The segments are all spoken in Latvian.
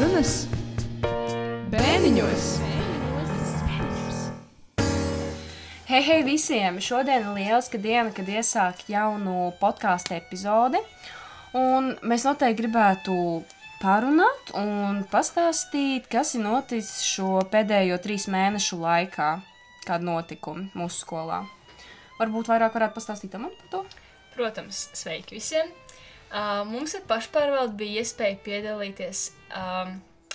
Sarunas Bēniņos. Hei visiem! Šodien ir lieliska diena, kad iesāk jaunu podkāstu epizodi. Un mēs noteikti gribētu parunāt un pastāstīt, kas ir noticis šo pēdējo 3 mēnešu laikā, kāda notikuma mūsu skolā. Varbūt vairāk varētu pastāstīt man par to? Protams, sveiki visiem! Mums ar pašpārvaldi bija iespēja piedalīties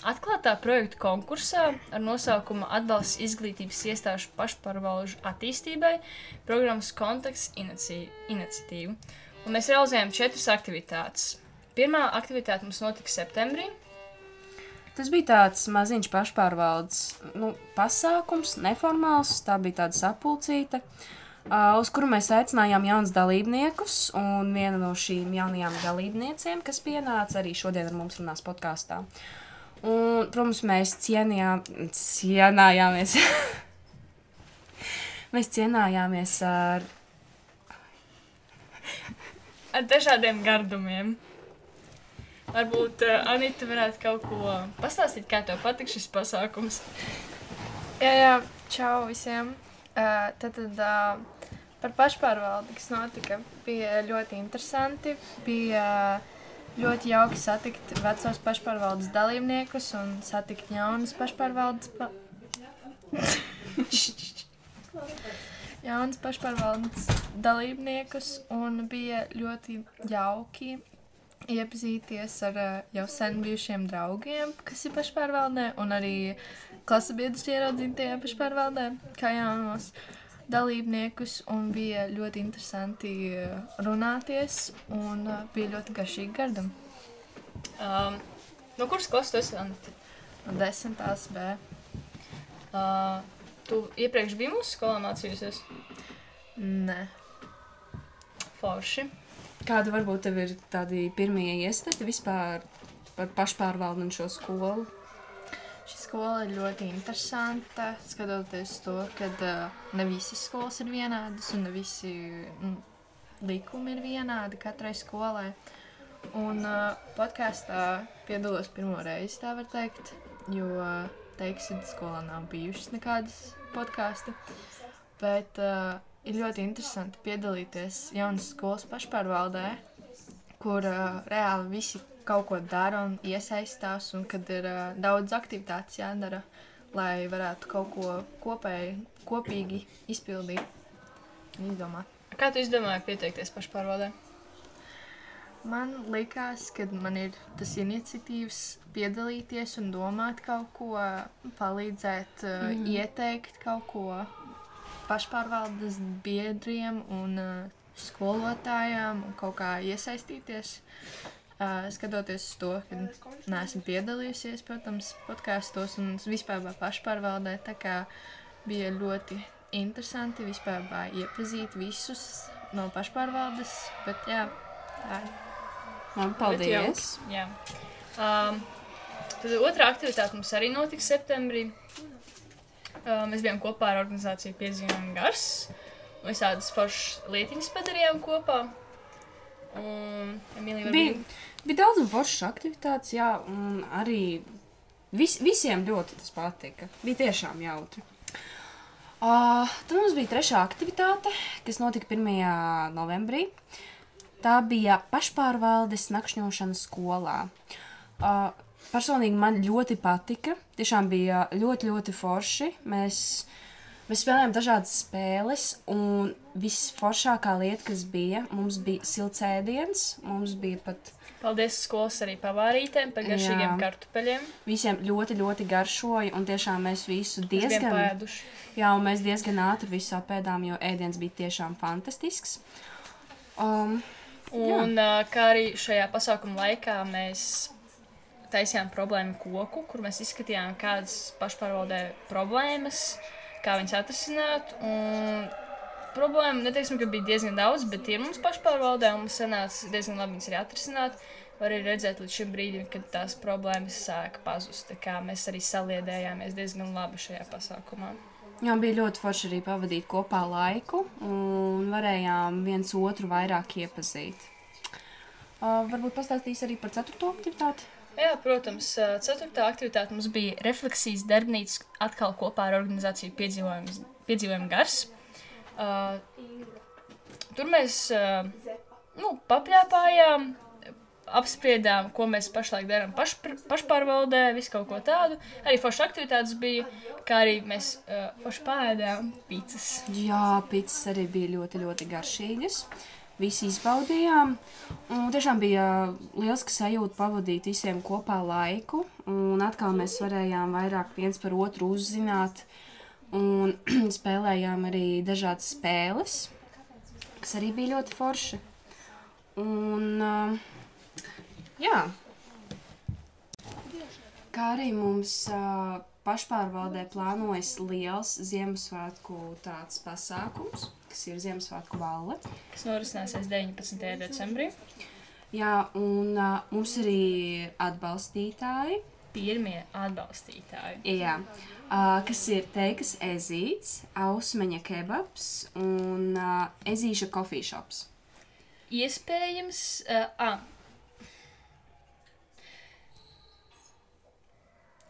atklātā projektu konkursā ar nosaukumu Atbalsts izglītības iestāžu pašpārvalžu attīstībai programmas konteksts iniciatīvu. Un mēs realizējām 4 aktivitātes. Pirmā aktivitāte mums notika septembrī. Tas bija tāds maziņš pašpārvaldes pasākums, neformāls, tā bija tāda sapulcīta, uz kuru mēs aicinājām jaunus dalībniekus, un viena no šīm jaunajām dalībniecēm, kas pienāca, arī šodien ar mums runās podkāstā. Un, protams, mēs cienājāmies. Mēs cienājāmies ar dažādiem gardumiem. Varbūt Anita varētu kaut ko pastāstīt, kā tev patika šis pasākums. Jā, čau visiem. Tad par pašpārvaldi, kas notika, bija ļoti interesanti. Bija ļoti jauki satikt vecos pašpārvaldes dalībniekus un satikt jaunus pašpārvaldes dalībniekus. Un bija ļoti jauki iepazīties ar jau sen bijušiem draugiem, kas ir pašpārvaldē, un arī klasabiedrus ieraudzīt tajā pašpārvaldē, kā jaunos dalībniekus, un bija ļoti interesanti runāties, un bija ļoti garšīgi gardam. No kuras klases tu esi, Anita? No 10. B. Tu iepriekš biji mūsu skolā mācījusies? Nē. Forši. kāda varbūt tev ir tādi pirmie iestati vispār par pašpārvaldu un šo skolu? Šī skola ir ļoti interesanta, skatoties to, ka ne visas skolas ir vienādas un ne visi likumi ir vienādi katrai skolai. Un podkāstā piedalos pirmo reizi, tā var teikt, jo Teiksida skolā nav bijušas nekādas podkāsti. Bet ir ļoti interesanti piedalīties jaunas skolas pašpārvaldē, kur reāli visi kaut ko dara un iesaistās, un kad ir daudz aktivitātes jādara, lai varētu kaut ko kopīgi izpildīt un izdomāt. Kā tu izdomāji pieteikties pašpārvaldē? Man likās, ka man ir tas iniciatīvs piedalīties un domāt kaut ko, palīdzēt, ieteikt kaut ko pašpārvaldes biedriem un skolotājām un kaut kā iesaistīties. Skatoties uz to, ka neesmu piedalījusies, protams, podkāstos un vispār pašpārvaldē, tā kā bija ļoti interesanti vispār iepazīt visus no pašpārvaldes, bet jā, tā ir. Paldies! Jā. Tad otrā aktivitāte mums arī notiks septembrī. Mēs bijām kopā ar organizāciju Piezīmēm Gars. Mēs tādas foršas lietiņas padarījām kopā. Un Emīlija bija daudz un foršas aktivitātes, jā, un arī visiem ļoti tas patika. Bija tiešām jautri. Tad mums bija 3. aktivitāte, kas notika 1. novembrī. Tā bija pašpārvaldes nakšņošana skolā. Personīgi man ļoti patika. Tiešām bija ļoti, ļoti forši. Mēs spēlējām dažādas spēles, un visforšākā lieta, kas bija, mums bija silts ēdiens, mums bija pat... Paldies skolas arī pavārītēm par garšīgiem kartupeļiem. Visiem ļoti, ļoti garšoja, un tiešām mēs visu diezgan... Mēs pēduši. Jā, un mēs diezgan ātri visu apēdām, jo ēdiens bija tiešām fantastisks. Kā arī šajā pasākuma laikā mēs taisījām problēmu koku, kur mēs izskatījām kādas pašpārvaldē problēmas, kā viņas atrisināt. Un problēma, neteiksim, ka bija diezgan daudz, bet ir mums pašpārvaldē, un mums sanāca diezgan labi viņas arī atrisināt. Var arī redzēt līdz šim brīdim, kad tās problēmas sāka pazust. Tā kā mēs arī saliedējāmies diezgan labi šajā pasākumā. Jā, bija ļoti forši arī pavadīt kopā laiku, un varējām viens otru vairāk iepazīt. Varbūt pastāstīs arī par 4. aktivitāti? Jā, protams, 4. aktivitāte mums bija refleksijas darbnīca atkal kopā ar organizāciju piedzīvojumi gars. Tur mēs papļāpājām, apspriedām, ko mēs pašlaik darām pašpārvaldē, visu kaut ko tādu. Arī forša aktivitātes bija, kā arī mēs forši pāēdām picas. Jā, picas arī bija ļoti, ļoti garšīgas. Visi izbaudījām. Un tiešām bija lieliska sajūta pavadīt visiem kopā laiku. Un atkal mēs varējām vairāk viens par otru uzzināt. Un spēlējām arī dažādas spēles, kas arī bija ļoti forši. Un, jā. Kā arī mums pašpārvaldē plānojas liels Ziemassvētku tāds pasākums, kas ir Ziemassvētku balle. Kas norisināsies 19. decembrī. Jā, un mums arī atbalstītāji. Pirmie atbalstītāji. Jā, kas ir Teikas ezīts, Ausmeņa kebabs un Ezīša coffee shops. Iespējams,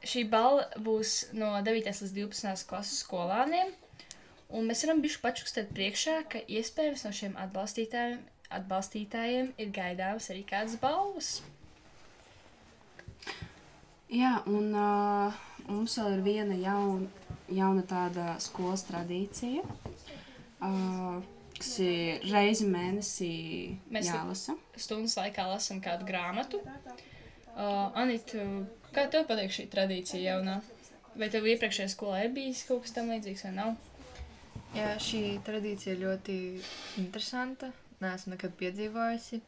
šī balva būs no 9. līdz 12. klases skolāniem, un mēs varam bišķi pačukstēt priekšā, ka iespējams no šiem atbalstītājiem ir gaidāmas arī kādas balvas. Jā, un mums vēl ir viena jauna tāda skolas tradīcija, kas ir reizi mēnesī jālasa. Mēs stundas laikā lasam kādu grāmatu. Anita, kā tev patīk šī tradīcija jaunā? Vai tev iepriekšējā skolā ir bijis kaut kas tam līdzīgs vai nav? Jā, šī tradīcija ir ļoti interesanta. Neesmu nekad piedzīvojusi.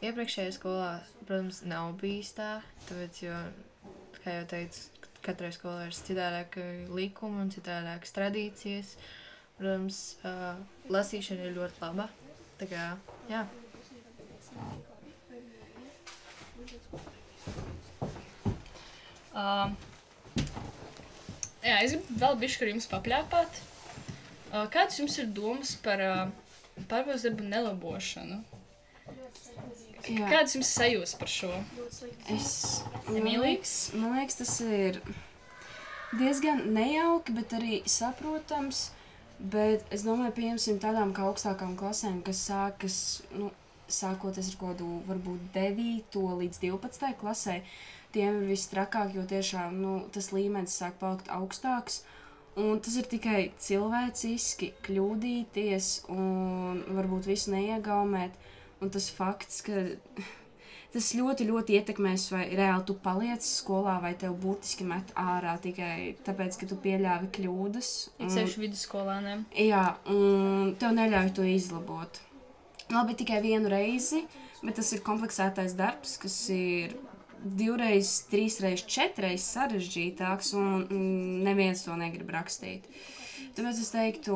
Iepriekšējā skolā, protams, nav bijis tā, tāpēc, jo, kā jau teicu, katrai skolai ir citādāki likumi un citādākas tradīcijas. Protams, lasīšana ir ļoti laba. Tā kā, jā. Jā, es gribu vēl bišķi ar jums papļāpāt. Kāds jums ir domas par pārbaudas darbu nelabošanu? Jā. Kādas jums sajūtas par šo? Man liekas, tas ir diezgan nejauki, bet arī saprotams. Bet es domāju, pieņemsim tādām kā augstākām klasēm, kas sākas, sākoties ar kādu varbūt 9. līdz 12. klasē, tiem ir viss trakāk, jo tiešām tas līmenis sāk palikt augstāks. Un tas ir tikai cilvēciski kļūdīties un varbūt visu neiegaumēt. Un tas fakts, ka tas ļoti, ļoti ietekmēs, vai reāli tu paliec skolā, vai tev būtiski met ārā tikai tāpēc, ka tu pieļāvi kļūdas. Ceļš vidusskolāniem. Jā, un tev neļauj to izlabot. Labi, tikai vienu reizi, bet tas ir kompleksētais darbs, kas ir 2, 3, 4 sarežģītāks, un neviens to negrib rakstīt. Tāpēc es teiktu,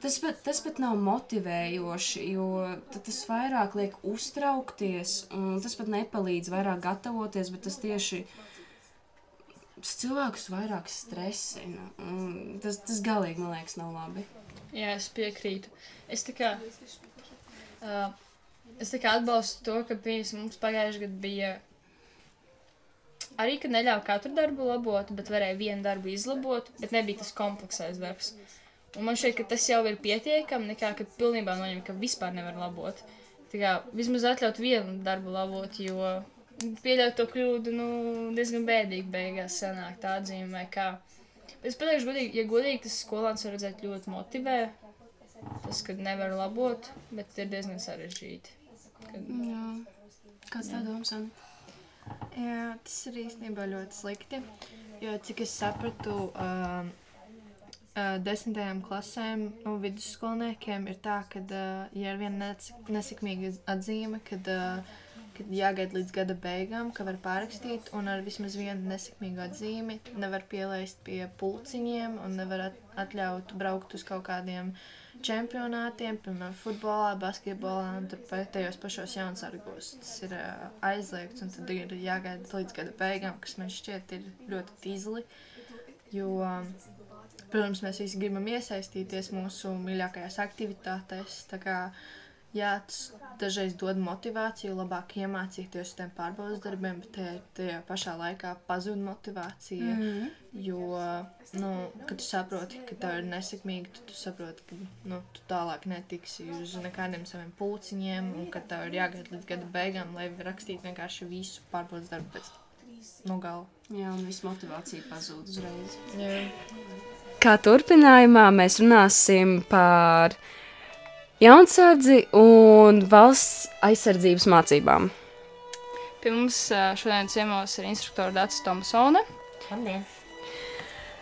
tas pat nav motivējoši, jo tas vairāk liek uztraukties, un tas pat nepalīdz vairāk gatavoties, bet tas tieši cilvēkus vairāk stresina. Tas galīgi, man liekas, nav labi. Jā, es piekrītu. Es tā kā atbalstu to, ka mums pagājuši gadu bija arī, ka neļauj katru darbu labot, bet varēja vienu darbu izlabot, bet nebija tas kompleksais darbs. Un man šķiet, ka tas jau ir pietiekami, nekā, ka pilnībā noņem, ka vispār nevar labot. Tā kā vismaz atļaut vienu darbu labot, jo pieļaut to kļūdu, diezgan bēdīgi beigās sanāk tā atzīme vai kā. Bet es pateikšu godīgi, ja godīgi, tas skolāns var redzēt ļoti motivē. Tas, kad nevar labot, bet ir diezgan sarežģīti. Jā. Kāds tā domas, Anna? Jā, tas ir īstenībā ļoti slikti, jo cik es sapratu, 10. klasēm vidusskolniekiem ir tā, ka, ja ir viena nesekmīga atzīme, kad jāgaida līdz gada beigām, ka var pārrakstīt, un ar vismaz vienu nesekmīgu atzīmi nevar pielaist pie pulciņiem un nevar atļaut braukt uz kaut kādiem čempionātiem, piemēram, futbolā, basketbolā un tajos pašos jaunsargos. Tas ir aizliegts, un tad ir jāgaida līdz gada beigām, kas man šķiet ir ļoti tīzli, jo, protams, mēs visi gribam iesaistīties mūsu mīļākajās aktivitātēs, tā kā Jā, tas dažreiz dod motivāciju, labāk iemācīties uz tiem pārbaudas darbiem, bet tajā pašā laikā pazūd motivācija. Jo, kad tu saproti, ka tev ir nesekmīgi, tu saproti, ka tu tālāk netiksi uz nekādiem saviem pulciņiem, un ka tev ir jāgaida līdz gada beigām, lai rakstītu vienkārši visu pārbaudas darbu pēc gala. Jā, un visu motivāciju pazūd uzreiz. Jā. Kā turpinājumā mēs runāsim par jaunsardzi un valsts aizsardzības mācībām. Pie mums šodien ciemos ir instruktora Dācis Tomasone. Labdien!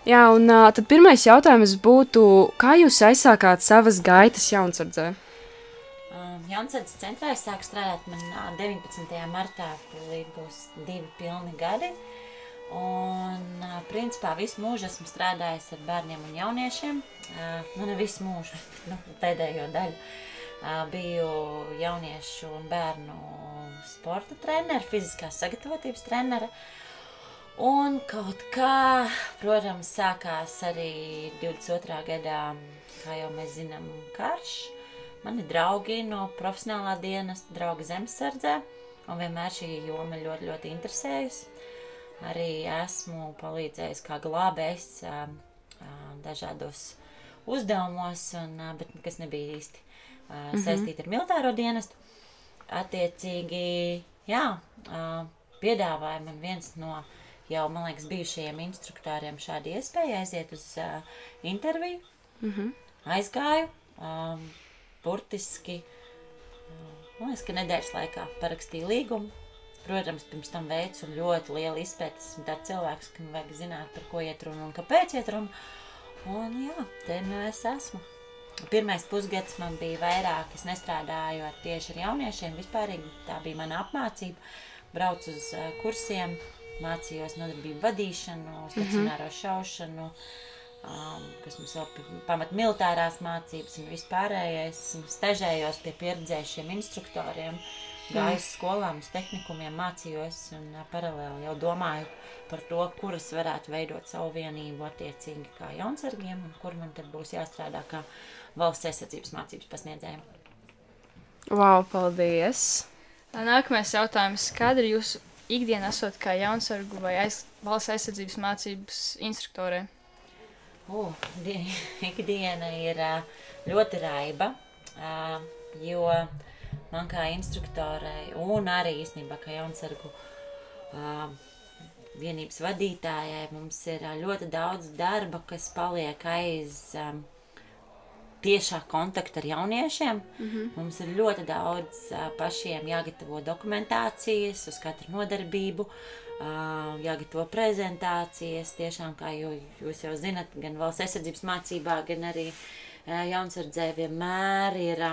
Jā, un tad pirmais jautājums būtu, kā jūs aizsākāt savas gaitas jaunsardzē? Jaunsardzes centrā es sāku strādāt man 19. martā, līdz būs 2 pilni gadi. Un, principā, visu mūžu esmu strādājis ar bērniem un jauniešiem. Ne visu mūžu, pēdējo daļu. Biju jauniešu un bērnu sporta trenere, fiziskās sagatavotības trenere. Un kaut kā, protams, sākās arī 22. gadā, kā jau mēs zinām, karš. Mani draugi no profesionālā dienesta, draugi zemesardzē, un vienmēr šī joma ļoti, ļoti interesējusi. Arī esmu palīdzējis kā glābējs dažādos uzdevumos, bet kas nebija īsti saistīti ar militāro dienestu. Attiecīgi, piedāvāja man viens no jau, man liekas, bijušajiem instruktoriem šādu iespēju aiziet uz interviju. Aizgāju, burtiski, man liekas, ka nedēļas laikā parakstīju līgumu. Protams, pirms tam veicu ļoti lielu izpēti. Esmu tāds cilvēks, ka man vajag zināt, par ko iet runa un kāpēc iet runa. Un jā, te es esmu. Pirmais pusgads man bija vairāk, es nestrādāju tieši ar jauniešiem. Vispārīgi tā bija mana apmācība. Braucu uz kursiem, mācījos nodarbību vadīšanu, stacionāro šaušanu, kas mums vēl pamat militārās mācības un vispārējais. Stažējos pie pieredzējušiem instruktoriem. Gāju uz skolām, uz tehnikumiem, mācījos un paralēli jau domāju par to, kuras varētu veidot savu vienību attiecīgi kā jaunsargiem un kur man tad būs jāstrādā kā valsts aizsardzības mācības pasniedzējiem. Vau, paldies! Nākamais jautājums. Kāda ir jūsu ikdiena esot kā jaunsargu vai valsts aizsardzības mācības instruktorē? Ikdiena ir ļoti raiba, jo man kā instruktorai un arī īstenībā kā jaunsargu vienības vadītājai mums ir ļoti daudz darba, kas paliek aiz tiešā kontakta ar jauniešiem. Mums ir ļoti daudz pašiem jāgatavo dokumentācijas uz katru nodarbību, jāgatavo prezentācijas, tiešām, kā jūs jau zinat, gan valsts aizsardzības mācībā, gan arī jaunsardzē vienmēr ir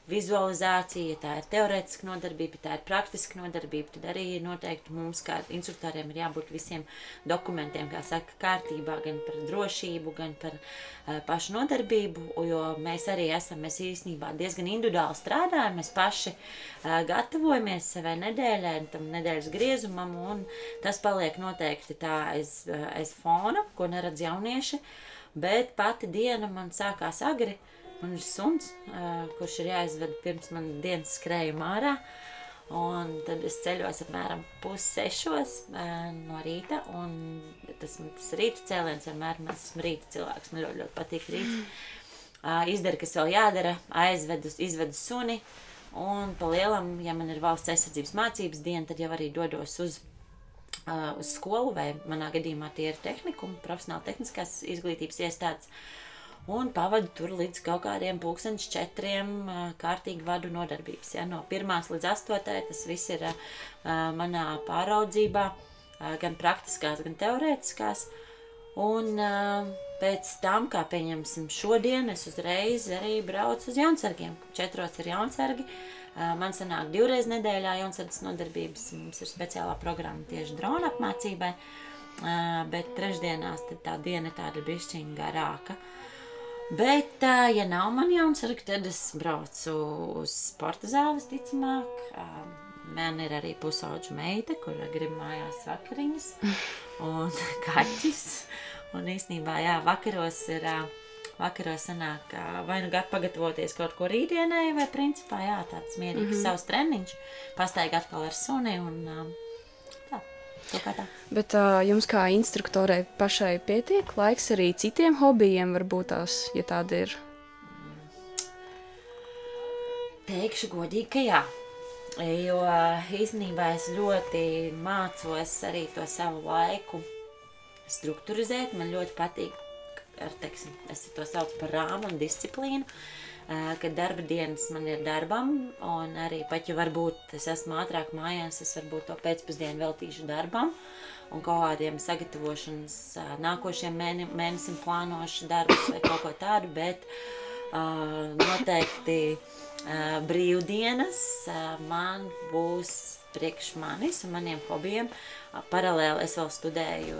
vizualizācija, tā ir teorētiska nodarbība, tā ir praktiska nodarbība, tad arī noteikti mums kā instruktoriem ir jābūt visiem dokumentiem, kā saka, kārtībā, gan par drošību, gan par pašu nodarbību, jo mēs arī mēs īstenībā diezgan individuāli strādājam, mēs paši gatavojamies savai nedēļai, tam nedēļas griezumam, un tas paliek noteikti tā aiz fona, ko neredz jaunieši, bet pati diena man sākās agri. Man ir suns, kurš ir jāizved pirms man dienas skrējuma ārā, un tad es ceļos apmēram 5:30 no rīta, un tas rīta cēliens vienmēr, es esmu rīta cilvēks, man ļoti, ļoti patīk rīts. Izdara, kas vēl jādara, izvedu suni, un pa lielam, ja man ir valsts aizsardzības mācības diena, tad jau arī dodos uz skolu, vai manā gadījumā tie ir tehnikumi, profesionāli tehniskās izglītības iestādes, un pavadu tur līdz kaut kādiem 4:00 kārtīgi vadu nodarbības. Ja? No 1. līdz 8. tas viss ir manā pāraudzībā, gan praktiskās, gan teorētiskās. Un pēc tam, kā pieņemsim šodien, es uzreiz arī braucu uz jaunsargiem. 4 ir jaunsargi. Man sanāk 2 reizes nedēļā jaunsardzes nodarbības. Mums ir speciālā programma tieši drona apmācībai, bet trešdienās tad tā diena tāda bišķiņa garāka. Bet, ja nav man jaunsargi, tad es braucu uz sporta zāles, ticamāk. Man ir arī pusauģu meita, kura grib mājās vakariņas un kaķis. Un īstenībā, jā, vakaros ir vakaros sanāk vai nu pagatavoties kaut ko rītdienai, vai principā, jā, tāds mierīgs savs treniņš, pastaigāt atkal ar suni un tā, to kā tā. Bet jums kā instruktorai pašai pietiek laiks arī citiem hobijiem, varbūt tās, ja tāda ir? Teikšu godīgi, ka jā. Jo īstenībā es ļoti mācos arī to savu laiku strukturizēt. Man ļoti patīk, es to saucu par rāmu un disciplīnu, kad darba dienas man ir darbam, un arī pat, ja varbūt es esmu ātrāk mājās, es varbūt to pēcpusdienu veltīšu darbam, un kaut kādiem sagatavošanas nākošiem mēnesim plānošu darbus vai kaut ko tādu, bet noteikti brīvdienas man būs priekš manis un maniem hobijiem. Paralēli es vēl studēju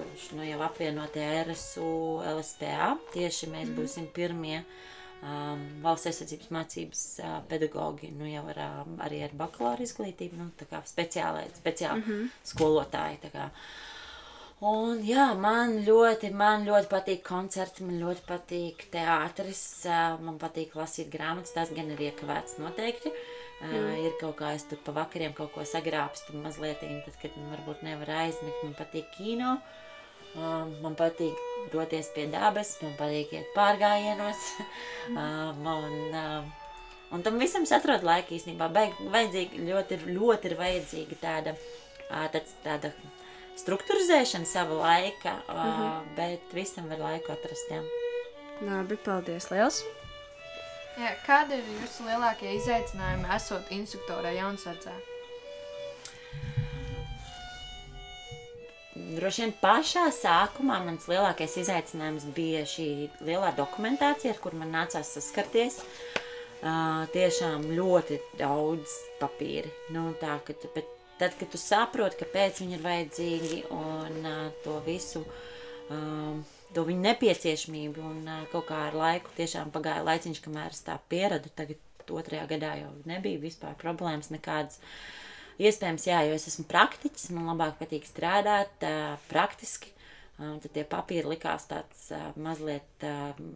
jau apvienotie RSU LSPA. Tieši mēs būsim pirmie valsts aizsardzības mācības pedagogi, jau arī ar bakalaura izglītību, tā kā speciāli skolotāji. Tā kā. Un jā, man ļoti patīk koncerti, man ļoti patīk teātris, man patīk lasīt grāmatas, tas gan ir iekavēts noteikti. Ir kaut kā, es tur pa vakariem kaut ko sagrābstu mazliet, tad, kad varbūt nevar aizmigt, man patīk kino, man patīk doties pie dabas, man patīk iet pārgājienos, un tam visam es atrodu laiku īstenībā, ļoti ir vajadzīga tāda strukturizēšana sava laika, bet visam var laiku atrast, jā. Labi, paldies liels! Jā, kādi ir jūsu lielākie izaicinājumi esot instruktorē Jaunsardzē? Droši vien pašā sākumā mans lielākais izaicinājums bija šī lielā dokumentācija, ar kur man nācās saskarties. Tiešām ļoti daudz papīri. Bet tad, kad tu saproti, kāpēc viņi ir vajadzīgi un to visu, to viņu nepieciešamību un kaut kā ar laiku tiešām pagāja laiciņš, kamēr es tā pieradu, tagad 2. gadā jau nebija vispār problēmas nekādas. Iespējams, jā, jo es esmu praktiķis, man labāk patīk strādāt praktiski, tad tie papīri likās tāds mazliet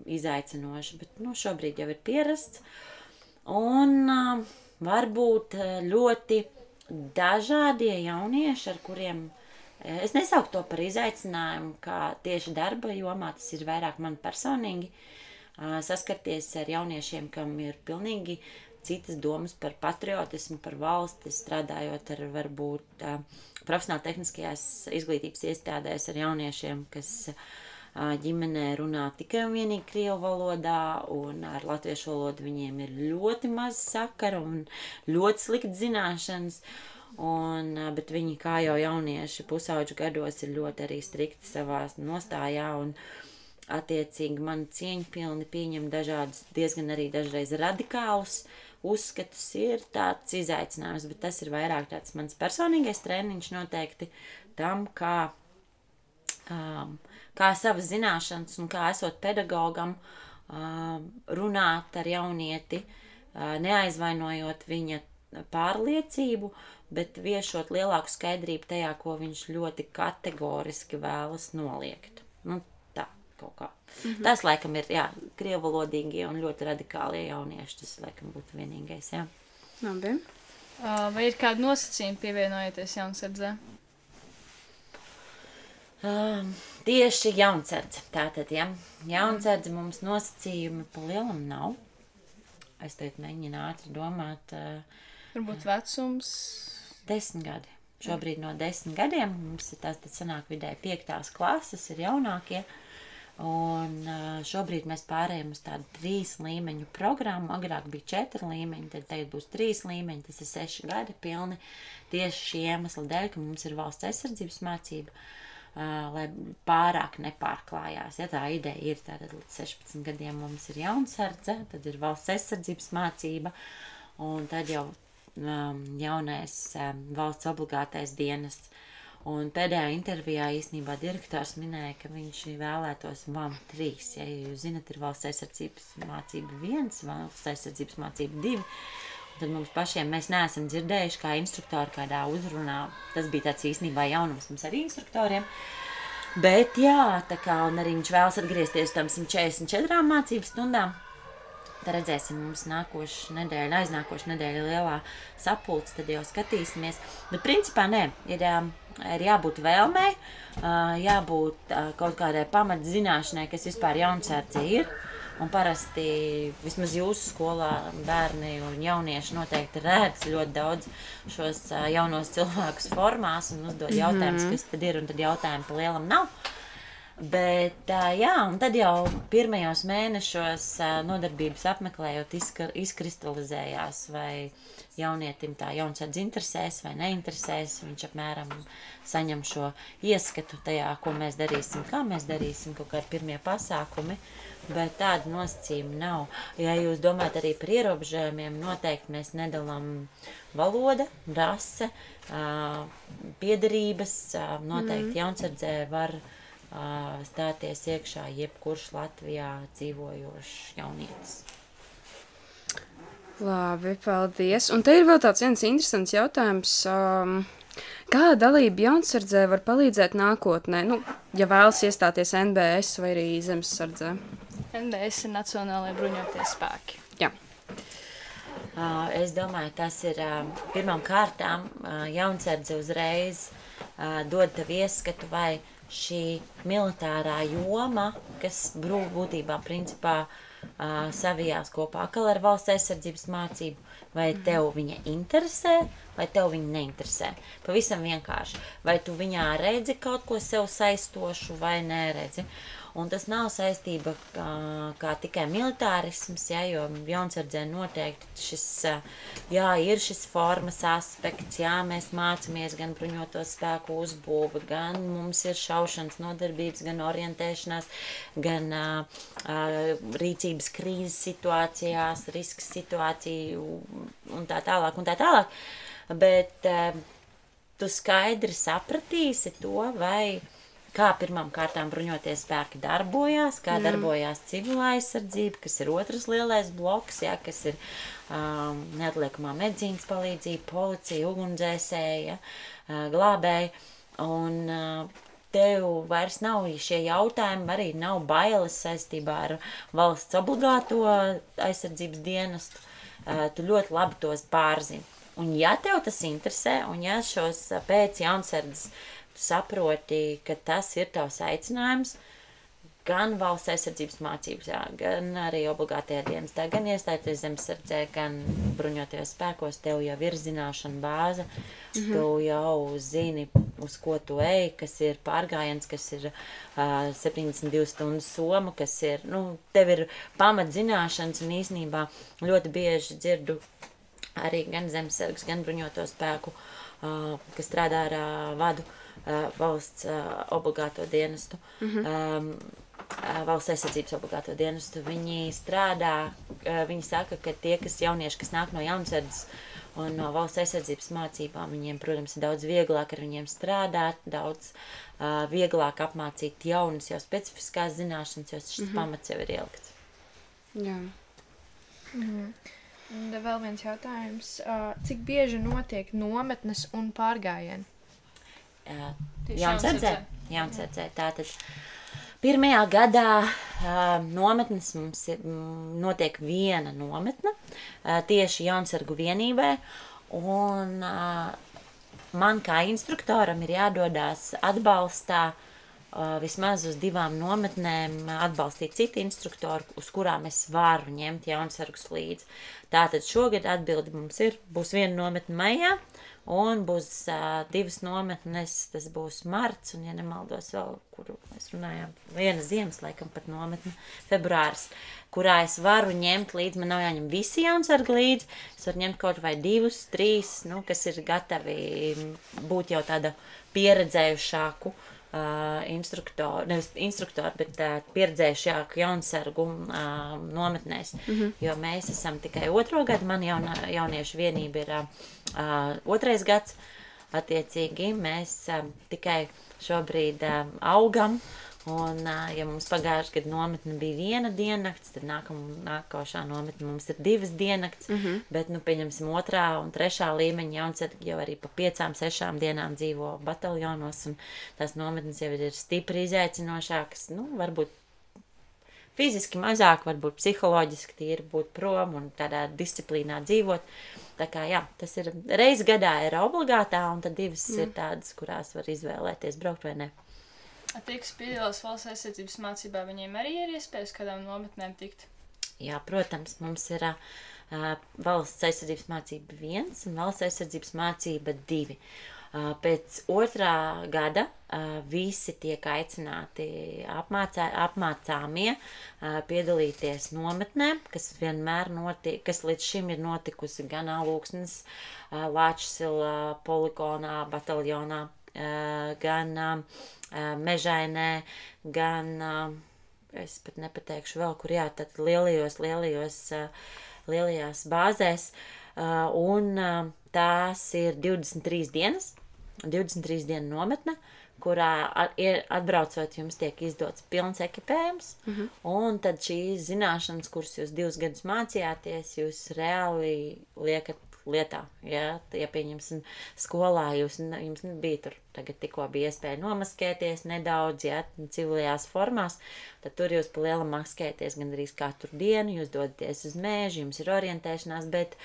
izaicinoši, bet šobrīd jau ir pierasts. Un varbūt ļoti dažādie jaunieši, ar kuriem es nesauktu to par izaicinājumu, kā tieši darba jomā, tas ir vairāk man personīgi saskarties ar jauniešiem, kam ir pilnīgi citas domas par patriotismu, par valsti, strādājot ar varbūt profesionāli tehniskajās izglītības iestādēs ar jauniešiem, kas ģimenē runā tikai un vienīgi krievu valodā, un ar latviešu valodu viņiem ir ļoti maz sakara un ļoti slikti zināšanas, bet viņi, kā jau jaunieši pusauģu gados, ir ļoti arī strikti savā nostājā, un attiecīgi man cieņpilni pieņem dažādus, diezgan arī dažreiz radikālus uzskatus, ir tāds izaicinājums, bet tas ir vairāk tāds mans personīgais treniņš noteikti tam, kā savas zināšanas un kā esot pedagogam runāt ar jaunieti, neaizvainojot viņa pārliecību, bet viešot lielāku skaidrību tajā, ko viņš ļoti kategoriski vēlas noliegt. Tā kaut kā. Tas, laikam, ir, jā, krievalodīgie un ļoti radikālie jaunieši, tas, laikam, būtu vienīgais, jā. Labi. Vai ir kādi nosacījumi pievienojoties Jaunsardzē? Tieši Jaunsardze. Tātad, ja. Jaunsardze mums nosacījumi pa lielam nav. Es teikt mēģinu ātri domāt. Varbūt vecums? 10 gadi. Šobrīd no 10 gadiem mums ir tad sanāk vidēji 5. klases, ir jaunākie. Un šobrīd mēs pārējām uz tādu 3 līmeņu programmu. Agrāk bija 4 līmeņi, tad tagad būs 3 līmeņi. Tas ir 6 gadi pilni tieši šī iemesla dēļ, ka mums ir valsts aizsardzības mācība. Lai pārāk nepārklājās. Ja tā ideja ir, tātad līdz 16 gadiem mums ir Jaunsardze, tad ir valsts aizsardzības mācība, un tad jau jaunais valsts obligātais dienests. Un pēdējā intervijā īstenībā direktors minēja, ka viņš vēlētos VAM 3. Ja jūs zinat, ir valsts aizsardzības mācība 1, valsts aizsardzības mācība 2. Tad mums pašiem mēs neesam dzirdējuši, kā instruktori kādā uzrunā. Tas bija tāds īstenībā jaunums mums arī instruktoriem. Bet jā, tā kā un arī viņš vēlas atgriezties tam 144 mācību stundām. Tad redzēsim, mums nākošu nedēļu, aiznākošu nedēļu lielā sapulce, tad jau skatīsimies. Bet principā nē, ir jābūt vēlmei, jābūt kaut kādai pamatzināšanai, kas vispār jaunsardze ir. Un parasti vismaz jūsu skolā bērni un jaunieši noteikti redz ļoti daudz šos jaunos cilvēkus formās un uzdod jautājumus, kas tad ir, un tad jautājumu pa lielam nav. Bet, jā, un tad jau pirmajos mēnešos nodarbības apmeklējot izkristalizējās, vai jaunietim tā jaunsardze interesēs vai neinteresēs. Viņš apmēram saņem šo ieskatu tajā, ko mēs darīsim, kā mēs darīsim, kaut kādi pirmie pasākumi. Bet tāda nosacījuma nav. Ja jūs domājat arī par ierobežojumiem, noteikti mēs nedalām valoda, rase, piederības. Noteikti jaunsardzē var stāties iekšā jebkurš Latvijā dzīvojošs jaunietis. Labi, paldies. Un te ir vēl tāds viens interesants jautājums. Kā dalība jaunsardzē var palīdzēt nākotnē? Nu, ja vēlas iestāties NBS vai arī zemesardzē? NBS ir Nacionālajie bruņotie spēki. Jā. Es domāju, tas ir pirmām kārtām jaunsardze uzreiz dod tev ieskatu, vai šī militārā joma, kas būtībā principā savijās kopā ar valsts aizsardzības mācību, vai tev viņa interesē, vai tev viņa neinteresē. Pavisam vienkārši. Vai tu viņā redzi kaut ko sev saistošu vai neredzi. Un tas nav saistība kā tikai militārisms, ja, jo jaunsardzē noteikti šis, jā, ir šis formas aspekts, jā, mēs mācamies gan bruņoto spēku uzbūvi, gan mums ir šaušanas nodarbības, gan orientēšanās, gan rīcības krīzes situācijās, risks situāciju un tā tālāk un tā tālāk. Bet tu skaidri sapratīsi to, vai kā pirmām kārtām bruņotie spēki darbojās, kā darbojās civilā aizsardzība, kas ir otrs lielais bloks, ja, kas ir neatliekamā medicīnas palīdzība, policija, ugunsdzēsēja, glābēji. Un tev vairs nav šie jautājumi, arī nav bailes saistībā ar valsts obligāto aizsardzības dienestu. Tu ļoti labi tos pārzini. Un ja tev tas interesē, un ja šos pēc jaunsardzes saproti, ka tas ir tavs aicinājums, gan valsts aizsardzības mācības, jā, gan arī obligātajā dienestā, gan iestāties zemesardzē, gan bruņotajos spēkos, tev jau ir zināšana bāze, tu jau zini, uz ko tu ej, kas ir pārgājiens, kas ir 72 stundu soma, kas ir, tev ir pamatzināšanas, un īsnībā ļoti bieži dzirdu arī gan zemesargus, gan bruņoto spēku, kas strādā ar vadu, valsts obligāto dienestu, valsts aizsardzības obligāto dienestu. Viņi strādā, viņi saka, ka tie, jaunieši, kas nāk no jaunsardzes un no valsts aizsardzības mācībām, viņiem, protams, ir daudz vieglāk ar viņiem strādāt, daudz vieglāk apmācīt jaunas, jau specifiskās zināšanas, jo šis pamats jau ir ielikts. Jā. Un vēl viens jautājums. Cik bieži notiek nometnes un pārgājieni? Jaunsardzē. Tātad pirmajā gadā nometnes mums notiek viena nometne tieši jaunsargu vienībai, un man kā instruktoram ir jādodās atbalstā vismaz uz 2 nometnēm atbalstīt citu instruktoru, uz kurām es varu ņemt jaunsargus līdzi. Tātad šogad atbildi mums būs 1 nometne maijā, un būs 2 nometnes, tas būs marts, un, ja nemaldos vēl, kuru mēs runājām, 1 ziemas, laikam pat nometne, februāris, kurā es varu ņemt līdzi, man nav jāņem visi jaunsargi līdzi, es varu ņemt kaut vai 2, 3, kas ir gatavi būt jau tāda pieredzējušāku instruktoru, nevis instruktoru, bet pieredzējušāku jaunsargu nometnēs, jo mēs esam tikai 2. gadu, man jauniešu vienība ir 2. gads, attiecīgi mēs tikai šobrīd augam Un, ja mums pagājušajā gadā nometne bija 1 diennakts, tad nākošā nometne mums ir 2 diennakts. Bet, pieņemsim, 2. un 3. līmeņa jaunsargi jau arī pa 5-6 dienām dzīvo bataljonos, un tās nometnes jau ir stipri izaicinošākas. Varbūt fiziski mazāk, varbūt psiholoģiski tīri būt prom un tādā disciplīnā dzīvot. Tā kā, jā, tas ir reiz gadā ir obligātā, un tad 2 ir tādas, kurās var izvēlēties braukt vai ne. Tie, kas piedalās valsts aizsardzības mācībā, viņiem arī ir iespējas kādām nometnēm tikt? Jā, protams, mums ir valsts aizsardzības mācība 1 un valsts aizsardzības mācība 2. Pēc 2. gada visi tiek aicināti apmācāmie piedalīties nometnē, kas vienmēr kas līdz šim ir notikusi gan Alūksnes, Lāčsila poligonā, bataljonā, gan Mežainē, gan, es pat nepateikšu vēl, kur tad lielajās bāzēs, un tās ir 23 dienas, 23 dienu nometne, kurā atbraucot jums tiek izdots pilns ekipējums, un tad šīs zināšanas, kuras jūs 2 gadus mācījāties, jūs reāli liekat lietā. Ja pieņemsim skolā, jums nebija tur, tagad tikko bija iespēja nomaskēties nedaudz, civilajās formās, tad tur jūs pa lielam maskēties gandrīz katru dienu, jūs dodaties uz mēžu, jums ir orientēšanās, bet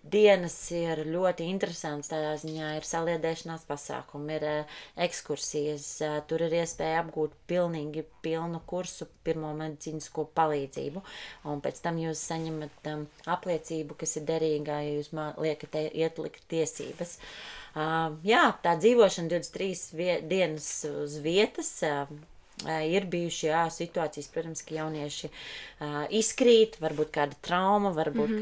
dienas ir ļoti interesants, tādā ziņā ir saliedēšanās pasākumi, ir ekskursijas, tur ir iespēja apgūt pilnīgi pilnu kursu pirmo medicīnisko palīdzību, un pēc tam jūs saņemat apliecību, kas ir derīgā, ja jūs liekat ietlikt tiesības. Jā, tā dzīvošana 23 dienas uz vietas, ir bijuši situācijas, protams, ka jaunieši izkrīt, varbūt kāda trauma, varbūt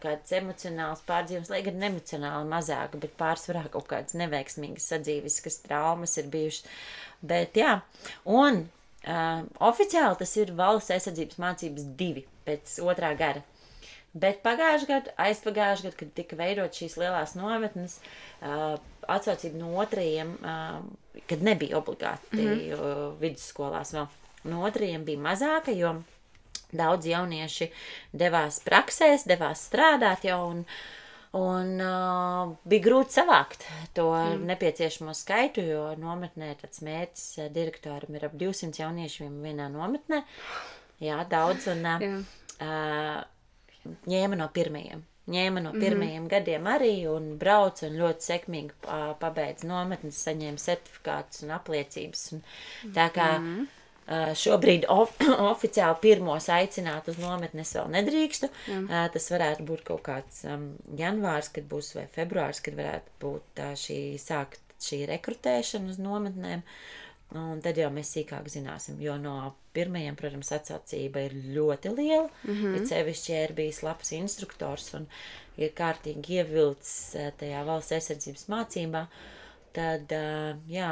kāds emocionāls pārdzīvums, lai gan emocionāli mazāk, bet pārsvarā kaut kādas neveiksmīgas sadzīviskas traumas ir bijušas. Bet jā, un oficiāli tas ir valsts aizsardzības mācības 2 pēc 2. gada. Bet aizpagājušajā gadā, kad tika veidot šīs lielās nometnes, atsaucība no 2. Kad nebija obligāti vidusskolās vēl. No 2. bija mazāka, jo daudz jaunieši devās praksēs, devās strādāt jau, un bija grūti savākt to nepieciešamo skaitu, jo nometnē tāds mērķis direktoram ir ap 200 jauniešiem vienā nometnē. Jā, daudz, un ņēma no pirmajiem gadiem arī, un brauca un ļoti sekmīgi pabeidza nometnes, saņēma certifikātus un apliecības. Tā kā šobrīd oficiāli pirmos aicināt uz nometnes vēl nedrīkstu. Tas varētu būt kaut kāds janvārs, kad būs, vai februārs, kad varētu būt sākt šī rekrutēšana uz nometnēm. Un tad jau mēs sīkāk zināsim, jo no pirmajiem, protams, atsaucība ir ļoti liela. Ir sevišķi, ja ir bijis labs instruktors un ir kārtīgi ievilcis tajā valsts aizsardzības mācībā, tad, jā,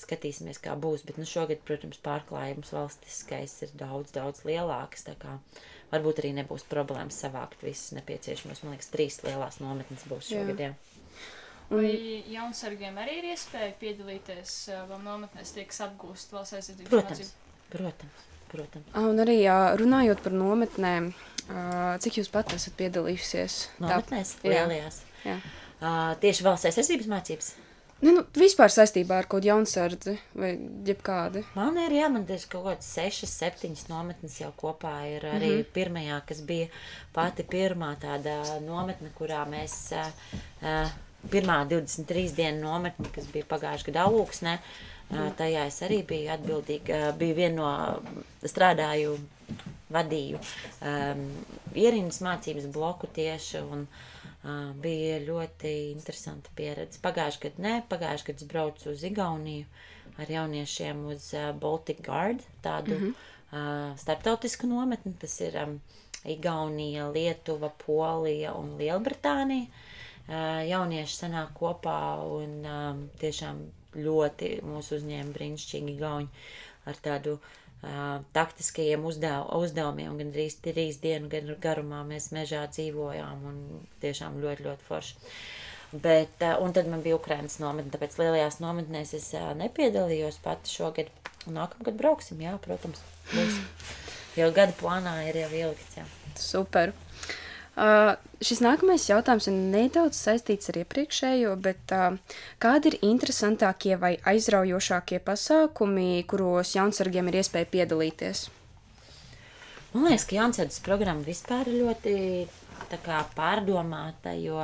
skatīsimies, kā būs. Bet šogad, protams, pārklājums valstiskais ir daudz lielāks, tā kā varbūt arī nebūs problēmas savākt visus nepieciešamos. Man liekas, 3 lielās nometnes būs šogad, jā. Vai jaunsargiem arī ir iespēja piedalīties vēl nometnēs, tie, kas apgūst valsts aizsardzības mācību? Protams. Un arī runājot par nometnēm, cik jūs pat esat piedalījusies? Nometnēs? Lielajās? Jā. Tieši valsts aizsardzības mācības? Vispār saistībā ar kaut jaunsardzi vai jebkādi? Man ir, man ir kaut kāds 6-7 nometnes jau kopā ir arī pirmajā, kas bija pati pirmā tāda nometne, kurā mēs pirmā 23 dienu nometne, kas bija pagājušajā gadā Alūksnē, tajā es arī biju atbildīga, bija viena no strādāju, vadīju ierindas mācības bloku tieši, un bija ļoti interesanta pieredze. Pagājušajā gadā es braucu uz Igauniju ar jauniešiem uz Baltic Guard, tādu starptautisku nometni, tas ir Igaunija, Lietuva, Polija un Lielbritānija. Jaunieši sanāk kopā un tiešām ļoti mūsu uzņēma brīnišķīgi igauņi ar tādu taktiskajiem uzdevumiem, gan 3 dienu garumā mēs mežā dzīvojām un tiešām ļoti forši. Bet, un tad man bija Ukrainas nometne, tāpēc lielajās nometnēs es nepiedalījos pati šogad, nākamgad brauksim, jā, protams. Būs. Jau gada plānā ir jau ielikts, jā. Super. Šis nākamais jautājums ir nedaudz saistīts ar iepriekšējo, bet kādi ir interesantākie vai aizraujošākie pasākumi, kuros jaunsargiem ir iespēja piedalīties? Man liekas, ka jaunsardzes programma vispār ir ļoti tā kā pārdomāta, jo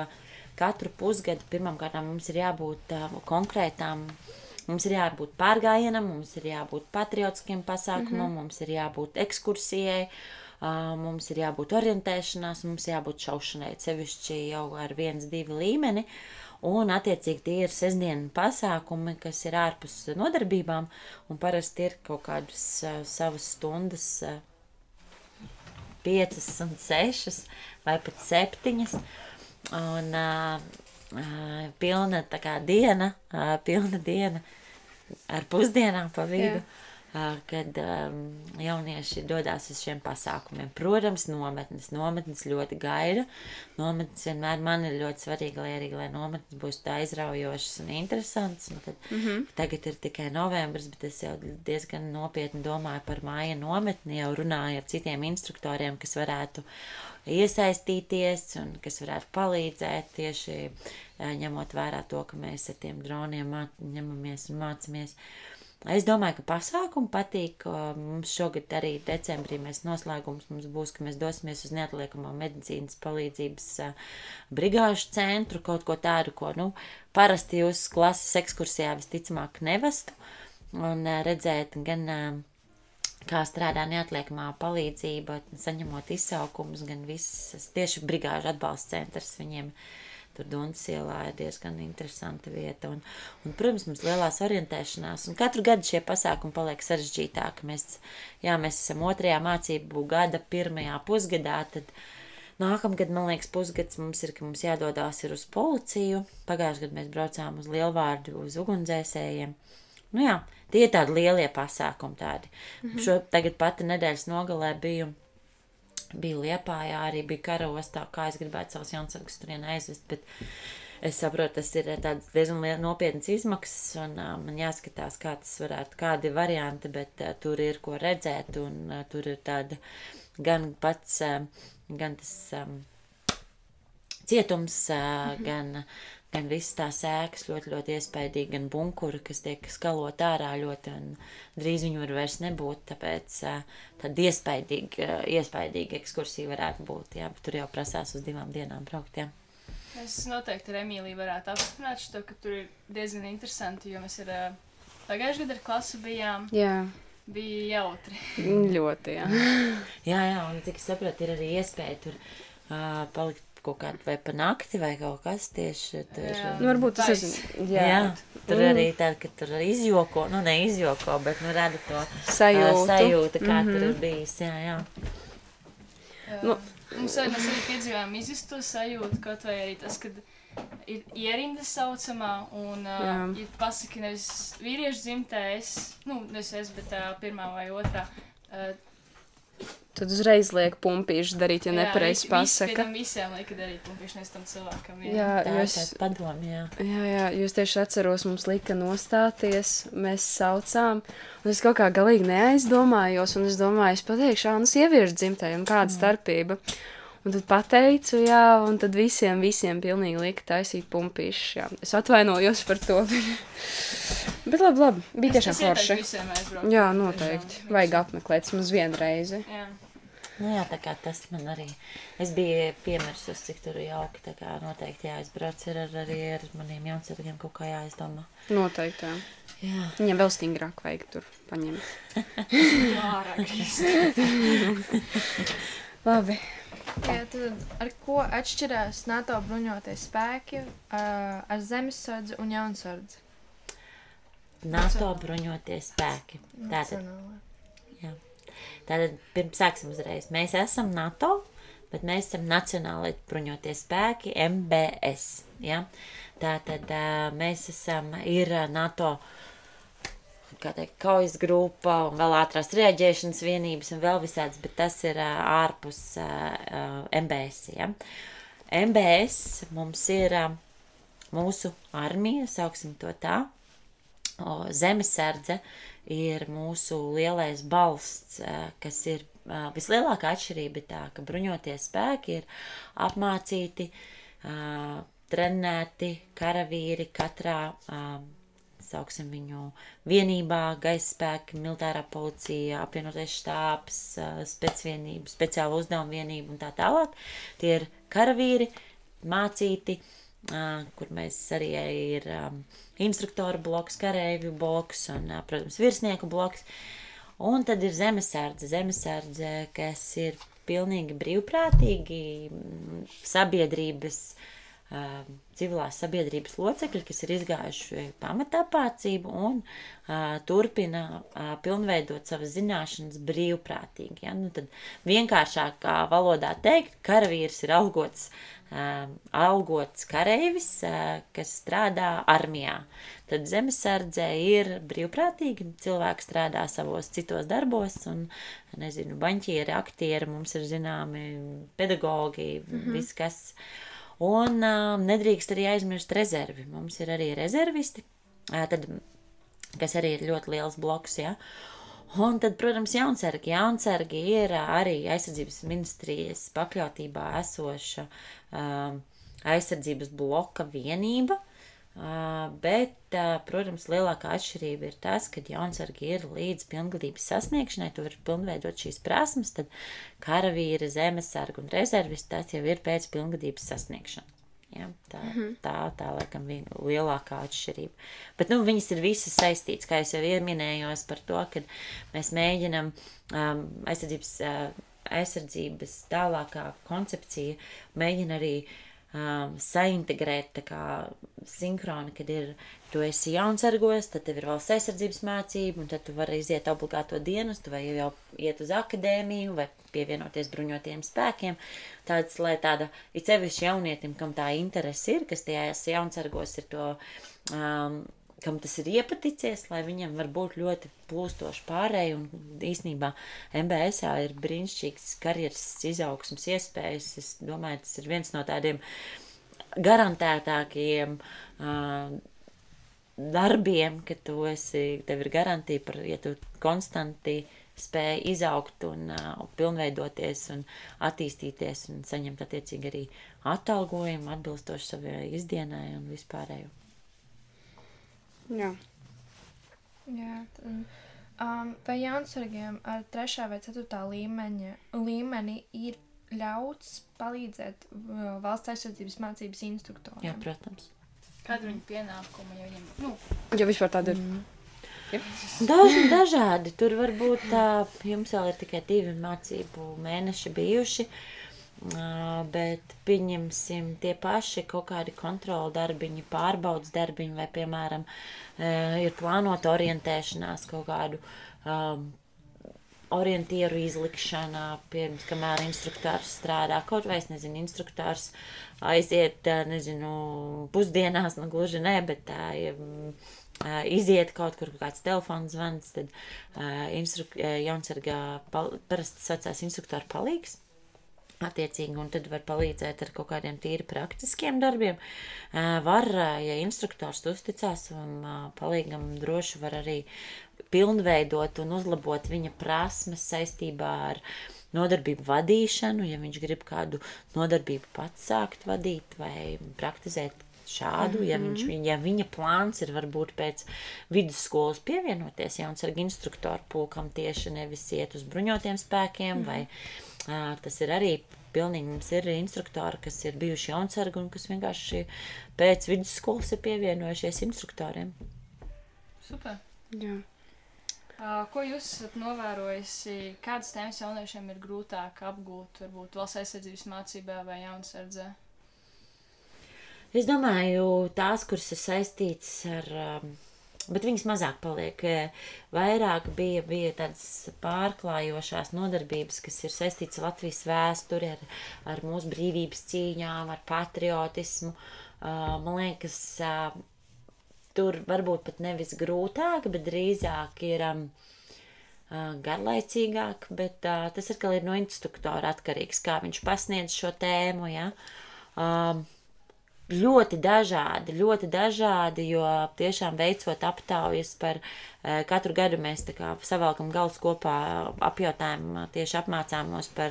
katru pusgadu pirmkārt mums ir jābūt konkrētām, mums ir jābūt pārgājienam, mums ir jābūt patriotiskiem pasākumam, mums ir jābūt ekskursijai, mums ir jābūt orientēšanās, mums jābūt šaušanai, sevišķi jau ar 1-2 līmeni, un attiecīgi tie ir sestdienu pasākumi, kas ir ārpus nodarbībām, un parasti ir kaut kādas savas stundas, 5 un 6 vai pat 7, un pilna tā kā diena ar pusdienām pa vidu. Kad jaunieši dodās uz šiem pasākumiem. Protams, nometnes ļoti gaida. Nometnes vienmēr man ir ļoti svarīgi, lai nometnes būs tā aizraujošas un interesantas. Un tad, tagad ir tikai novembris, bet es jau diezgan nopietni domāju par māja nometni, jau runāju ar citiem instruktoriem, kas varētu iesaistīties un kas varētu palīdzēt tieši ņemot vērā to, ka mēs ar tiem droniem ņemamies un mācamies. Es domāju, ka pasākumi patīk. Mums šogad arī decembrī noslēgums mums būs, ka mēs dosimies uz neatliekamo medicīnas palīdzības brigāžu centru, kaut ko tādu, ko, parasti jūs klases ekskursijā visticamāk nevestu, un redzēt gan, kā strādā neatliekamā palīdzība, saņemot izsaukumus, gan visas tieši brigāžu atbalsta centrs viņiem. Tur Dundas ielā ir diezgan interesanta vieta. Un, protams, mums lielās orientēšanās. Un katru gadu šie pasākumi paliek sarežģītāki. Mēs esam 2. mācību gada 1. pusgadā. Tad nākamgad, man liekas, pusgads mums ir, ka mums jādodās ir uz policiju. Pagājušajā gadā mēs braucām uz Lielvārdu, uz ugunsdzēsējiem. Tie ir tādi lielie pasākumi tādi. Tagad pati nedēļas nogalē biju Liepājā, arī bija Karaostā, kā es gribētu savus jaunsargus turien aizvest, bet es saprotu, tas ir tāds diezgan nopietnas izmaksas, un man jāskatās, kādi ir varianti, bet tur ir ko redzēt, un tur ir tāda gan tas cietums, gan visas tās ēkas ļoti iespaidīgi, gan bunkuri, kas tiek skalot ārā ļoti, un drīz viņu vairs nebūt, tāpēc tāda iespaidīga ekskursija varētu būt, jā, bet tur jau prasās uz 2 dienām braukt, jā. Es noteikti ar Emīliju varētu apstiprināt šo, ka tur ir diezgan interesanti, jo mēs pagājušajā gadā ar klasu bijām. Jā. Bija jautri. Ļoti, jā. Jā, un cik es saprotu, ir arī iespēja tur palikt kaut kādu vai pa nakti vai kaut kas tieši tur. Varbūt tas esmu. Jā. Tur arī tāda, ka tur izjoko, neizjoko, bet rada to sajūtu, kā tur ir bijis, jā. Mēs arī piedzīvājām izjustu sajūtu, kaut vai arī tas, kad ir ierinda saucamā, un ja pasaki nevis vīriešu dzimtēs, nevis bet 1. vai 2. Tad uzreiz liek pumpīšus darīt, ja nepareizi pasaka. Jā, visiem liek darīt pumpīšu, nevis tam cilvēkam. Jā, tā padomi, jā. Jā, jūs tieši atceros, mums lika nostāties, mēs saucām, un es kaut kā galīgi neaizdomājos, un es domāju, es pateikšu, nu sieviešu dzimtē, un kāda starpība. Un tad pateicu, jā, un tad visiem pilnīgi lika taisīt pumpīšus, jā. Es atvainojos par to. Bet labi, bija tiešām forši. Jā, noteikti. Vajag apmeklēt mums vienreizi. Jā. Jā, tā kā tas man arī, es biju piemirsus, cik tur jauki, tā kā noteikti jāizbrauc ir arī ar maniem jaunsargiem kaut kā jāizdomā. Noteikti, jā. Viņam vēl stingrāk vajag tur paņemt. Labi. Jā, tad ar ko atšķirās NATO bruņotie spēki ar zemesardzi un jaunsardzi? NATO bruņotie spēki. Tātad sāksim uzreiz. Mēs esam NATO, bet mēs esam Nacionālai bruņotie spēki, MBS. Ja? Tātad mēs esam, ir NATO kaujas grupa un vēl ātrās reaģēšanas vienības un vēl visāds, bet tas ir ārpus MBS. Ja? MBS mums ir mūsu armija, sauksim to tā. Zemesardze ir mūsu lielais balsts, kas ir vislielākā atšķirība tā, ka bruņotie spēki ir apmācīti, trenēti karavīri katrā, sauksim viņu vienībā, gaisa spēki, militārā policija, apvienotais štābs, specvienība, speciāla uzdevuma vienība un tā tālāk. Tie ir karavīri, mācīti, kur mēs arī ir instruktoru bloks, kareivju bloks un, protams, virsnieku bloks. Un tad ir zemesardze, kas ir pilnīgi brīvprātīgi sabiedrības, civilās sabiedrības locekļi, kas ir izgājuši pamatapmācību un turpina pilnveidot savas zināšanas brīvprātīgi. Ja? Nu, tad vienkāršākā valodā teikt, karavīrs ir algots kareivis, kas strādā armijā. Tad zemesardze ir brīvprātīgi, cilvēki strādā savos citos darbos, un, nezinu, baņķieri, aktieri, mums ir zināmi pedagogi, viss kas. Un nedrīkst arī aizmirst rezervi. Mums ir arī rezervisti, tad, kas arī ir ļoti liels bloks, ja. Un tad, protams, jaunsargi. Jaunsargi ir arī aizsardzības ministrijas pakļautībā esoša aizsardzības bloka vienība, bet, protams, lielākā atšķirība ir tas, ka jaunsargi ir līdz pilngadības sasniegšanai, tu vari pilnveidot šīs prasmes, tad karavīri, zemesargi un rezervisti, tas jau ir pēc pilngadības sasniegšanas. Ja, tā laikam lielākā atšķirība. Bet, nu, viņas ir visas saistītas, kā es jau ieminējos par to, ka mēs mēģinam aizsardzības tālākā koncepcija, mēģina arī saintegrēt tā kā sinhroni, kad ir, tu esi jaunsargos, tad tev ir valsts aizsardzības mācība, un tad tu vari iziet obligāto dienestu, vai jau iet uz akadēmiju, vai pievienoties bruņotiem spēkiem. Tāds, lai tāda, it sevišķi jaunietim, kam tā interese ir, kas tajās jaunsargos ir to, kam tas ir iepaticies, lai viņam var būt ļoti plūstoši pārēji, un īstenībā MBS-ā ir brīnišķīgs karjeras izaugsmas iespējas. Es domāju, tas ir viens no tādiem garantētākajiem darbiem, ka tev ir garantija par, ja tu konstanti spēja izaugt un pilnveidoties un attīstīties un saņemt attiecīgi arī atalgojumu atbilstoši savai izdienai un vispārējo. Jā. Jā, vai jaunsargiem ar 3. vai 4. līmeni ir ļauts palīdzēt valsts aizsardzības mācības instruktoriem? Jā, protams. Kāda viņa pienākuma, ja viņiem, nu, Ja vispār tāda ir. Dažādi. Tur varbūt jums vēl ir tikai 2 mācību mēneši bijuši, bet pieņemsim tie paši kaut kādi kontrola darbiņi, pārbaudas darbiņi, vai, piemēram, ir plānota orientēšanās kaut kādu orientieru izlikšana, pirms, kamēr instruktors strādā, kaut vai, es nezinu, instruktors aiziet, nezinu, pusdienās, nu gluži ne, bet iziet kaut kur kāds telefons zvans, tad jaunsargā parasti saucās instruktoru palīgs, attiecīgi, un tad var palīdzēt ar kaut kādiem tīri praktiskiem darbiem. Var, ja instruktors uzticās un palīgam droši var arī pilnveidot un uzlabot viņa prasmes saistībā ar nodarbību vadīšanu, ja viņš grib kādu nodarbību pats sākt vadīt vai praktizēt šādu, ja viņa plāns ir varbūt pēc vidusskolas pievienoties jaunsargu instruktoru pulkam tieši nevis iet uz bruņotiem spēkiem, vai tas ir arī pilnīgi, mums ir instruktori, kas ir bijuši jaunsargi un kas vienkārši pēc vidusskolas ir pievienojušies instruktoriem. super. Jā. Ko jūs esat novērojusi, kādas tēmas jauniešiem ir grūtāk apgūt, varbūt valsts aizsardzības mācībā vai jaunsardzē? Es domāju, tās, kuras ir saistītas ar, bet viņas mazāk paliek, vairāk bija tādas pārklājošās nodarbības, kas ir saistītas ar Latvijas vēsturi, ar mūsu brīvības cīņām, ar patriotismu. Man liekas, tur varbūt pat nevis grūtāk, bet drīzāk ir garlaicīgāk, bet tas atkal ir no instruktora atkarīgs, kā viņš pasniedz šo tēmu, ja. ļoti dažādi, jo tiešām veicot aptaujas par katru gadu mēs tā kā savalkam galus kopā, apjautājam, tieši apmācāmos par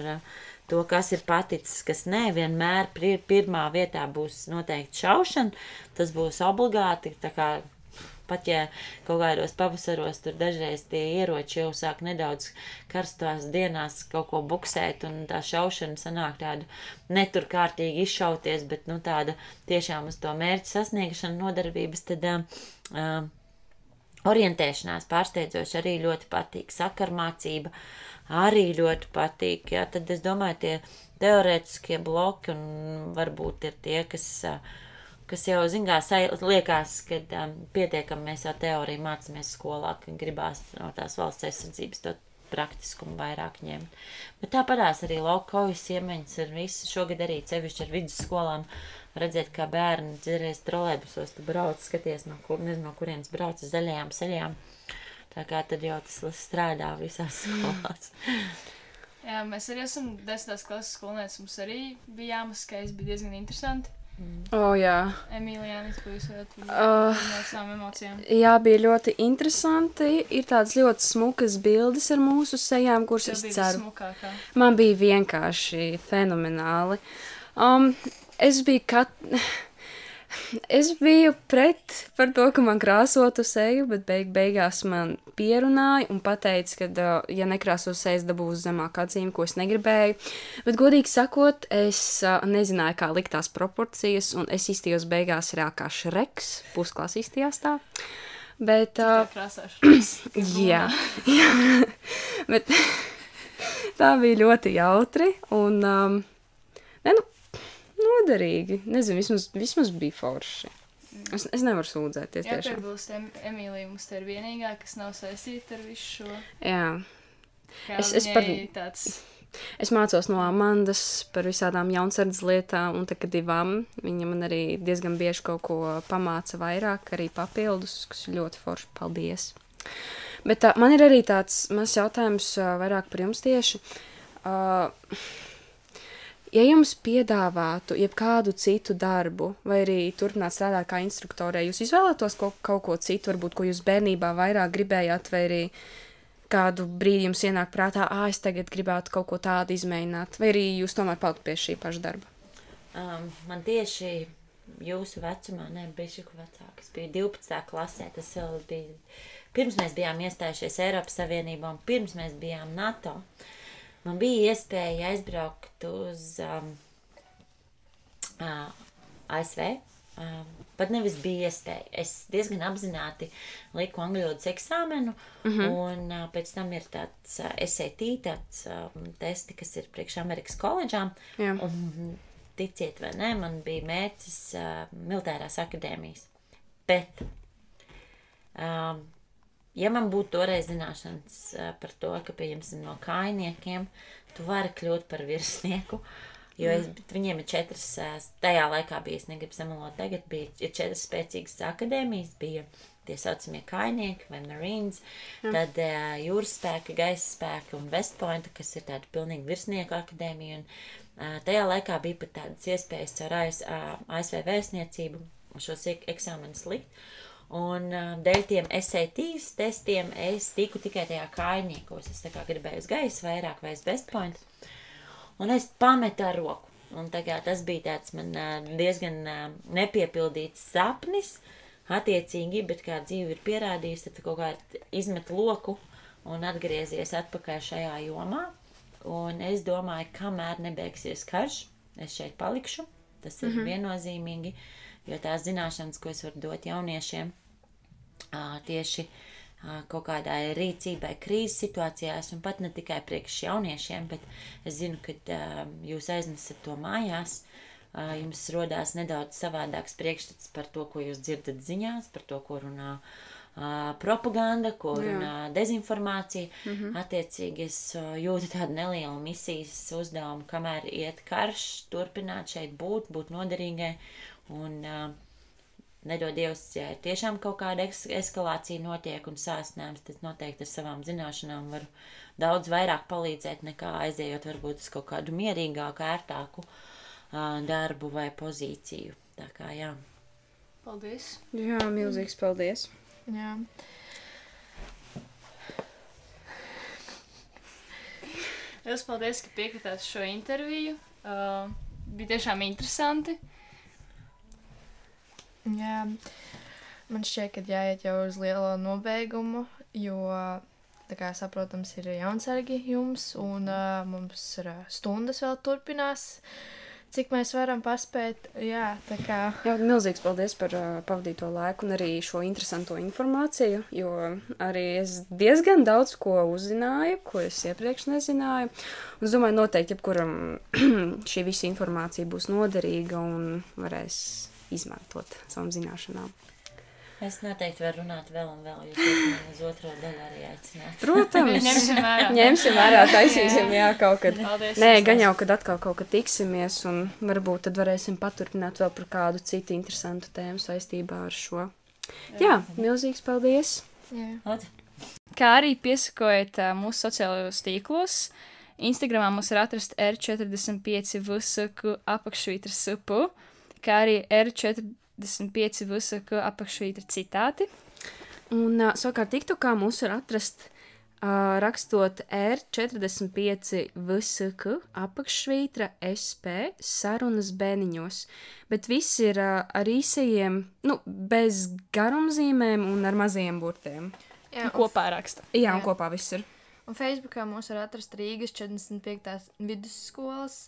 to, kas ir paticis, kas nē, vienmēr pirmā vietā būs noteikti šaušana, tas būs obligāti, tā kā pat ja kaut kādos pavasaros tur dažreiz tie ieroči jau sāk nedaudz karstās dienās kaut ko buksēt, un tā šaušana sanāk tāda neturkārtīgi izšauties, bet, nu, tāda tiešām uz to mērķu sasniegšanu nodarbības, tad orientēšanās pārsteidzoši arī ļoti patīk, sakarmācība arī ļoti patīk, jā, tad es domāju, tie teorētiskie bloki un varbūt ir tie, kas jau, zingā, liekas, kad pietiekam mēs jau teoriju mācāmies skolā, ka gribās no tās valsts aizsardzības to praktiskumu vairāk ņemt. Bet tāpatās arī laukojas iemaņas ar visu, šogad arī cevišķi ar vidusskolām redzēt, kā bērni dzirēs trolēbusos, tu brauc, skaties, nezinu, no kurienes brauc zaļajām ceļām. Tā kā tad jau tas strādā visās skolās. Jā, mēs arī esam 10. klases skolnieci, mums arī bija jāmaskais, bija diezgan interesanti. Jā. Emīlijā, ko jūs varat no savām emocijām? Jā, bija ļoti interesanti. Ir tādas ļoti smukas bildes ar mūsu sejām, kuras es ceru. Smukākā. Man bija vienkārši fenomenāli. Es biju pret par to, ka man krāsotu seju, bet beigās man pierunāja un pateica, ka, ja nekrāso sejas, dabūs zemāk atzīmi, ko es negribēju. Bet, godīgi sakot, es nezināju, kā likt tās proporcijas, un es izstījos beigās kā Šreks, pusklās izstījās tā. Bet, jā, bet tā bija ļoti jautri, un, noderīgi. Nezinu, vismaz bija forši. Es nevaru sūdzēties tiešām. Jā, piebilst, Emīlija mums te ir vienīgā, kas nav saistīta ar visu šo. Jā. Tāds... Es mācos no Amandas par visādām jaunsardzes lietām, un tad, kad divām, viņa man arī diezgan bieži kaut ko pamāca vairāk, arī papildus, kas ir ļoti forši. Paldies. Bet man ir arī tāds mazs jautājums vairāk par jums tieši. Ja jums piedāvātu jebkādu citu darbu, vai arī turpināt strādāt kā instruktorē, jūs izvēlētos kaut ko citu, varbūt, ko jūs bērnībā vairāk gribējāt, vai arī kādu brīdi jums ienāk prātā, es tagad gribētu kaut ko tādu izmēģināt, vai arī jūs tomēr palikt pie šī paša darba? Man tieši jūsu vecumā, bišķiku vecāk, es biju 12. klasē, tas vēl bija, pirms mēs bijām iestājušies Eiropas Savienībā un pirms mēs bijām NATO. Man bija iespēja aizbraukt uz ASV, pat nevis bija iespēja. Es diezgan apzināti liku angļu valodas eksāmenu, un pēc tam ir tāds SAT, tāds testi, kas ir priekš Amerikas koledžām. Jā. Un ticiet vai ne, man bija mērķis militārās akadēmijas. Bet... ja man būtu toreiz zināšanas par to, ka, pieņemsim, no kājniekiem tu vari kļūt par virsnieku, jo viņiem ir 4, tajā laikā bija, es negribu samalot tagad, ir 4 spēcīgas akadēmijas, bija tie saucamie kājnieki vai marines, tad jūras spēki, gaisa spēki un West Point, kas ir tāda pilnīgi virsnieku akadēmija, un tajā laikā bija pat tādas iespējas caur ASV vēstniecību šos eksāmenus likt. Un dēļ tiem SAT testiem es tiku tikai tajā kājniekos. Es tā kā gribēju uz gaisa vairāk vai uz West Point. Un es pametu ar roku. Un tā kā tas bija tāds man diezgan nepiepildīts sapnis, attiecīgi, bet kā dzīve ir pierādījusi, tad kaut kā izmet loku un atgriezies atpakaļ šajā jomā. Un es domāju, kamēr nebeigsies karš, es šeit palikšu. Tas ir viennozīmīgi, jo tās zināšanas, ko es varu dot jauniešiem, tieši kaut kādai rīcībai krīzes situācijās, un pat ne tikai priekš jauniešiem, bet es zinu, ka jūs aiznesat to mājās, jums rodās nedaudz savādāks priekšstats par to, ko jūs dzirdat ziņās, par to, ko runā propaganda, ko runā dezinformācija. Attiecīgi es jūtu tādu nelielu misijas uzdevumu, kamēr iet karš, turpināt šeit būt noderīgai, un nedod Dievs, ja tiešām kaut kāda eskalācija notiek un sāstinājums, tad noteikti ar savām zināšanām varu daudz vairāk palīdzēt nekā aizējot varbūt uz kaut kādu mierīgāku, ērtāku darbu vai pozīciju. Tā kā jā. Paldies! Jā, milzīgs paldies. Jā. Liels paldies, ka piekritāt šo interviju. Bija tiešām interesanti. Jā. Man šķiet, ka jāiet jau uz lielo nobeigumu, jo, tā kā saprotams, ir jaunsargi jums, un mums ir stundas vēl turpinās, cik mēs varam paspēt. Jā, tā kā. Jā, milzīgs paldies par pavadīto laiku un arī šo interesanto informāciju, jo arī es diezgan daudz ko uzzināju, ko es iepriekš nezināju. Un es domāju, noteikti jebkuram šī visa informācija būs noderīga un varēs izmantot savam zināšanām. Es noteikti varu runāt vēl un vēl, jūs varat mani uz otro daļu arī aicināt. Protams, Ņemsim vērā. ņemsim vērā, taisīsim, jā, kaut kad. Paldies! Nē, gan jau, kad atkal kaut kad tiksimies, un varbūt tad varēsim paturpināt vēl par kādu citu interesantu tēmu saistībā ar šo. Jā, milzīgs paldies! Jā. Kā arī piesakojiet mūsu sociālajos tīklos. Instagramā mums ir atrast R45 vsku apakšvītra supu, kā arī R45 vsku apakšvītra citāti. Un savukārt TikTokā mūs var atrast rakstot R45 vsku apakšvītra SP sarunas bēniņos, bet viss ir ar īsajiem, bez garumzīmēm un ar mazajiem burtiem. Jā, Kopā raksta. Jā, un Jā. kopā viss ir. Un Facebookā mūs var atrast Rīgas 45. vidusskolas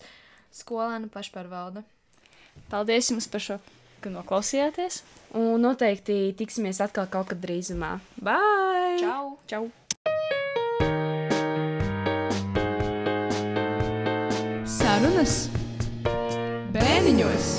skolēnu pašpārvalde. Paldies jums par šo, ka noklausījāties. Un noteikti tiksimies atkal kaut kad drīzumā. Bye! Čau! Čau! Sarunas bēniņos!